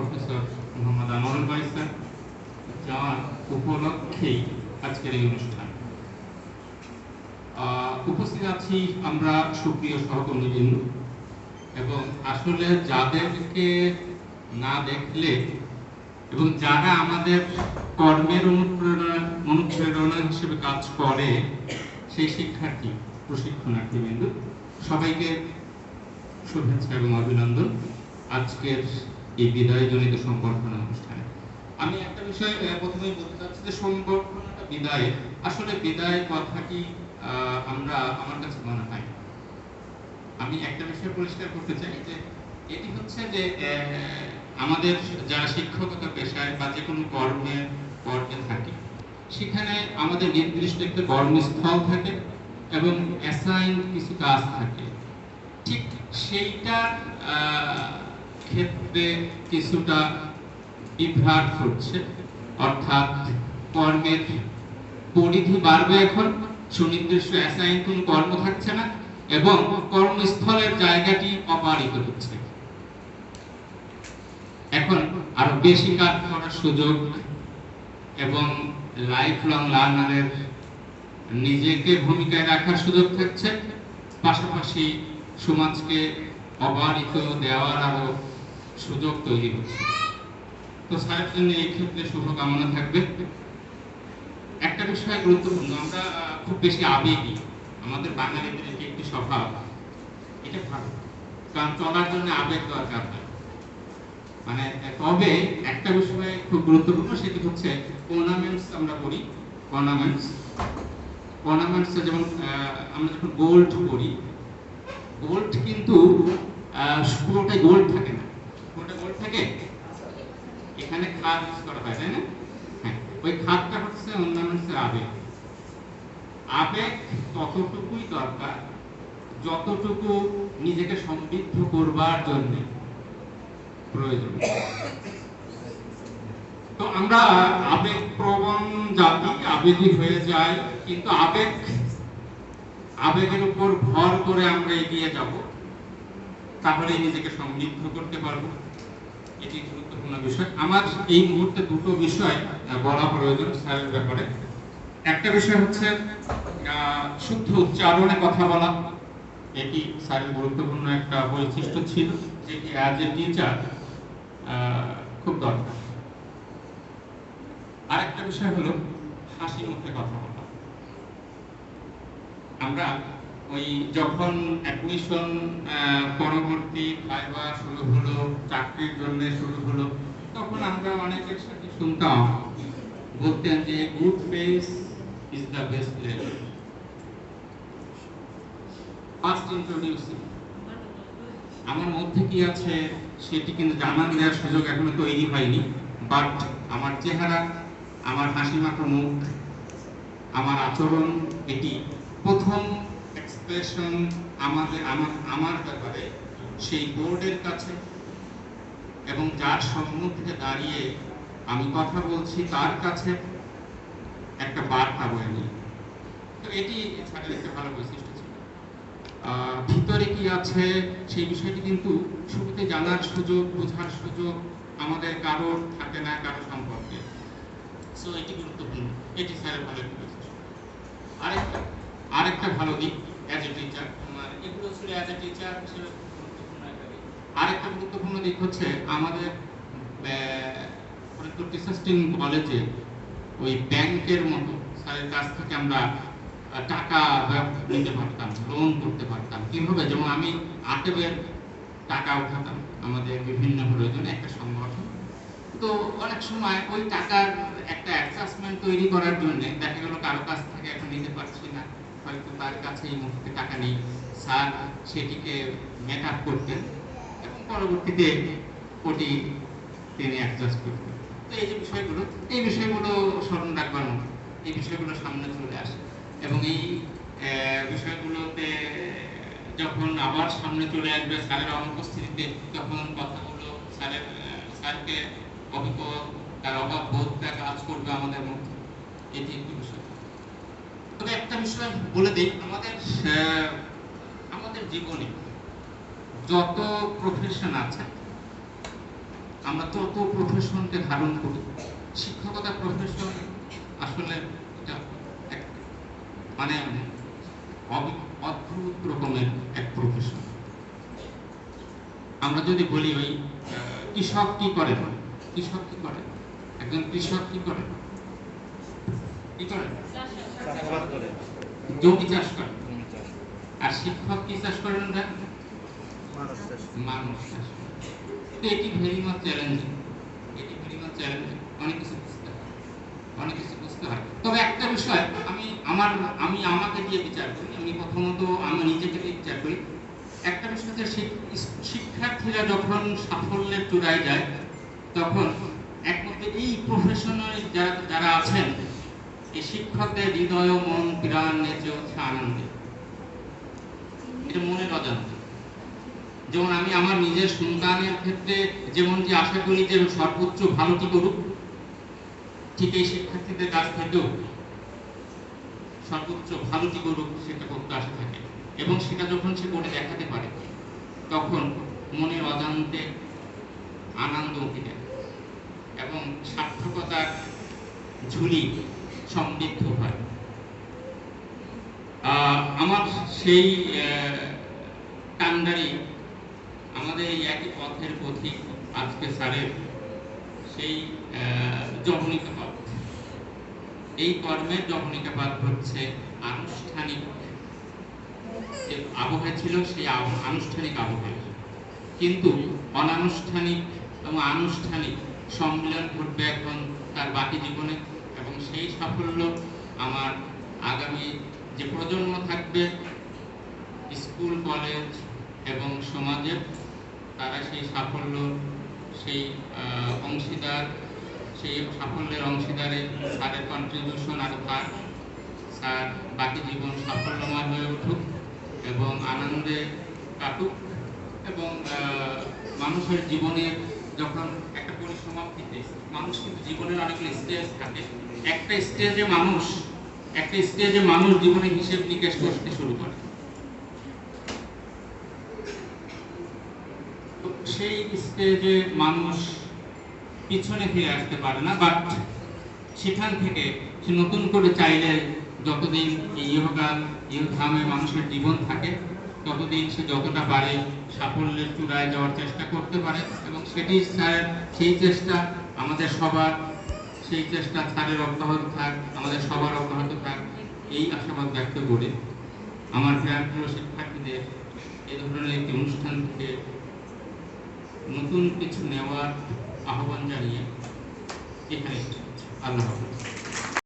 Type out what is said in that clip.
Professor Mohammad Anwarul ভাই sir, যার উপলক্ষেই আজকের এই অনুষ্ঠান। উপস্থিত আছি আমরা সুপ্রিয় সহকর্মীবৃন্দ, এবং আসলে যাদেরকে না দেখলে এবং যারা আমাদের কর্মের অনুপ্রেরণা হিসেবে কাজ করে, সেই শিক্ষার্থী প্রশিক্ষণার্থীবৃন্দ সবাইকে শুভেচ্ছা এবং অভিনন্দন আজকের এই বিদায়জনিত সম্বর্ধনা অনুষ্ঠানে। আমি একটা বিষয় প্রথমেই বলতে চাচ্ছি যে সম্বর্ধনাটা বিদায়, আসলে বিদায় কথাটি আমার কাছে মনে হয়, আমি একটা বিষয় পরিষ্কার করতে চাই যে এটি হচ্ছে যে আমাদের যারা শিক্ষকতা পেশায় বা যে কোনো কর্মে থাকে, সেখানে আমাদের নির্দিষ্ট একটা কর্মস্থল থাকে এবং অ্যাসাইন কিছু কাজ থাকে। ঠিক সেইটার ক্ষেত্রে কিছুটা বিভ্রাট হচ্ছে, অর্থাৎ কর্মের পরিধি বাড়বে, এখন সুনির্দিষ্ট অ্যাসাইন কোনো কর্ম থাকছে না এবং কর্মস্থলের জায়গাটি অপারিত হচ্ছে। এখন আরো বেশি কাজ করার সুযোগ এবং লাইফ লং লার্নারের নিজেকে ভূমিকায় রাখার সুযোগ থাকছে, পাশাপাশি সমাজকে অবারিত দেওয়ার আরো সুযোগ তৈরি হচ্ছে। তো স্যারের জন্য এই ক্ষেত্রে শুভকামনা থাকবে। একটা বিষয় গুরুত্বপূর্ণ, আমরা খুব বেশি আবেগী, আমাদের বাঙালিদের এটি একটি স্বভাব, এটা ভালো, কারণ চলার জন্য আবেগ দরকার হয়। মানে তবে একটা বিষয় খুব গুরুত্বপূর্ণ, সেটি হচ্ছে অর্নামেন্টস। আমরা করি অর্নামেন্টস, যেমন আমরা যখন গোল্ড করি, গোল্ড কিন্তু পুরোটাই গোল্ড থাকে না, পুরোটা গোল্ড থাকে, এখানে খাদ করা হয়, তাই না? হ্যাঁ, ওই খাদটা হচ্ছে অর্নামেন্টসের আবেগ। আবেগ ততটুকুই দরকার যতটুকু নিজেকে সমৃদ্ধ করবার জন্য প্রয়োজন। তো আমরা আবেগ প্রবণ জাতি, আবেগী হয়ে যাই, কিন্তু আবেগের উপর ভর করে আমরা এগিয়ে যাব, তাহলে নিজেকে সমৃদ্ধ করতে পারবো। এটি গুরুত্বপূর্ণ বিষয়। আমার এই মুহূর্তে দুটো বিষয় বলা প্রয়োজন স্যারের ব্যাপারে। একটা বিষয় হচ্ছে শুদ্ধ উচ্চারণে কথা বলা, এটি স্যারের গুরুত্বপূর্ণ একটা বৈশিষ্ট্য ছিল, যেটি অ্যাজ এ টিচার খুব দরকার। আরেকটা বিষয় হলো হাসি মুখে কথা বলা। আমরা ওই যখন অ্যাডমিশন পরবর্তী ভাইবা শুরু হলো, চাকরির জন্য শুরু হলো, তখন আমরা অনেকের সাথে শুনতাম, বলতেন যে good face is the best level. First introducing আমার মধ্যে কি আছে সেটি কিন্তু জানান দেওয়ার সুযোগ এখনো তৈরি হয়নি, বাট আমার চেহারা, আমার হাসি মাখা মুখ, আমার আচরণ, এটি প্রথম এক্সপ্রেশন আমার ব্যাপারে সেই বোর্ডের কাছে এবং যার সম্মুখে দাঁড়িয়ে আমি কথা বলছি তার কাছে একটা বার্তা বয়ে নিয়ে। তো এটি ছাড়া একটা ভালো বৈশিষ্ট্য ছিল। ভিতরে কি আছে সেই বিষয়টি কিন্তু শুরুতে জানার সুযোগ, বোঝার সুযোগ আমাদের কারোর থাকে না কারো সম্পর্কে। সো এটি গুরুত্বপূর্ণ, এটি স্যারের ভালো একটা বৈশিষ্ট্য। আরেকটা ভালো দিক অ্যাজ এ টিচার, এগুলো ছিল অ্যাজ এ টিচার হিসেবে গুরুত্বপূর্ণ একটা দিক। আরেকটা গুরুত্বপূর্ণ দিক হচ্ছে আমাদের টিচার্স ট্রেনিং কলেজে ওই ব্যাংকের মতো স্যারের কাছ থেকে আমরা টাকা নিতে পারতাম, লোন করতে পারতাম। কিভাবে? যেমন আমি আটেবের টাকা উঠাতাম আমাদের বিভিন্ন প্রয়োজনে, একটা সংগঠন। তো অনেক সময় ওই টাকার একটা অ্যাডজাস্টমেন্ট তৈরি করার জন্য দেখা গেল কারো কাছ থেকে এখন নিতে পারছি না, হয়তো তার কাছে এই মুহূর্তে টাকা নেই, স্যার সেটিকে মেক আপ করতেন এবং পরবর্তীতে ওটি তিনি অ্যাডজাস্ট করতেন। তো এই বিষয়গুলো স্মরণ রাখবার মতো, এই বিষয়গুলো সামনে চলে আসে এবং এই বিষয়গুলোতে যখন আবার সামনে চলে আসবে স্যারের অনুপস্থিতিতে, তখন কথাগুলো স্যারকে তার অভাব বোধটা কাজ করবে আমাদের মধ্যে। এটি একটি বিষয়। তবে একটা বিষয় বলে দিই, আমাদের জীবনে যত প্রফেশন আছে, আমরা তত প্রফেশনকে ধারণ করি। শিক্ষকতা প্রফেশন আসলে এটা এক মানে অদ্ভুত রকমের এক প্রফেশন। আমরা যদি বলি ওই কৃষক কি করে, কৃষক কি করে, একজন কৃষক কি করে, কি করে, জমি চাষ করে। আর শিক্ষক কি চাষ করেন? মানুষ চাষ করে। তো এটি ভেরি মাচ চ্যালেঞ্জিং, এটি ভেরি মাচ চ্যালেঞ্জিং। অনেক কিছু বুঝতে হয়, অনেক কিছু বুঝতে হয়। তবে একটা বিষয় আমি আমাকে দিয়ে বিচার করি, আমি প্রথমত আমি নিজেকে দিয়ে বিচার করি। একটা বিষয় যে শিক্ষার্থীরা যখন সাফল্যের চূড়ায় যায়, তখন একমাত্র এই প্রফেশনাল যারা আছেন, এই শিক্ষকদের হৃদয় মন প্রাণ নেচে হচ্ছে আনন্দে। এটা মনের অজান্তে। যেমন আমি আমার নিজের সন্তানের ক্ষেত্রে যেমনটি আশা করি যে সর্বোচ্চ ভালোটি করুক, ঠিক এই শিক্ষার্থীদের কাছ থেকেও সর্বোচ্চ ভালোটি করুক সেটা প্রত্যাশা থাকে। এবং সেটা যখন সে করে দেখাতে পারে, তখন মনের অজান্তে আনন্দ উঠে যায় এবং সার্থকতার ঝুলি সমৃদ্ধ হয়। আমার সেই কান্ডারি, আমাদের এই একই পথের পথিক আজকে স্যারের সেই জবনিকাপাত, এই কর্মের জবনিকাপাত হচ্ছে আনুষ্ঠানিক আবহে ছিল, সেই আনুষ্ঠানিক আবহে। কিন্তু অনানুষ্ঠানিক এবং আনুষ্ঠানিক সম্মিলন ঘটবে এখন তার বাকি জীবনে। এবং সেই সাফল্য আমার আগামী যে প্রজন্ম থাকবে, স্কুল কলেজ এবং সমাজে, তারা সেই সাফল্য, সেই অংশীদার, সেই সাফল্যের অংশীদারে স্যারের কন্ট্রিবিউশন আরও থাক, স্যার বাকি জীবন সাফল্যময় হয়ে উঠুক এবং আনন্দে কাটুক। এবং মানুষের জীবনের যখন একটা পরিসমাপ্তিতে, মানুষ কিন্তু জীবনের অনেকগুলো স্টেজ থাকে, একটা স্টেজে মানুষ জীবনে হিসেব নিকেশ করতে শুরু করে। সেই স্টেজে মানুষ পিছনে ফিরে আসতে পারে না, বাট সেখান থেকে সে নতুন করে চাইলে যতদিন এই ইহধামে মানুষের জীবন থাকে, ততদিন সে যতটা পারে সাফল্যের চূড়ায় যাওয়ার চেষ্টা করতে পারে। এবং সেটি স্যারের সেই চেষ্টা, আমাদের সবার সেই চেষ্টা স্যারের অব্যাহত থাক, আমাদের সবার অব্যাহত থাক, এই আশাবাদ ব্যক্ত করে আমার প্রিয় শিক্ষার্থীদের এ ধরনের একটি অনুষ্ঠান থেকে নতুন কিছু নেওয়ার আহ্বান জানিয়ে এখানে আল্লাহ হাফেজ।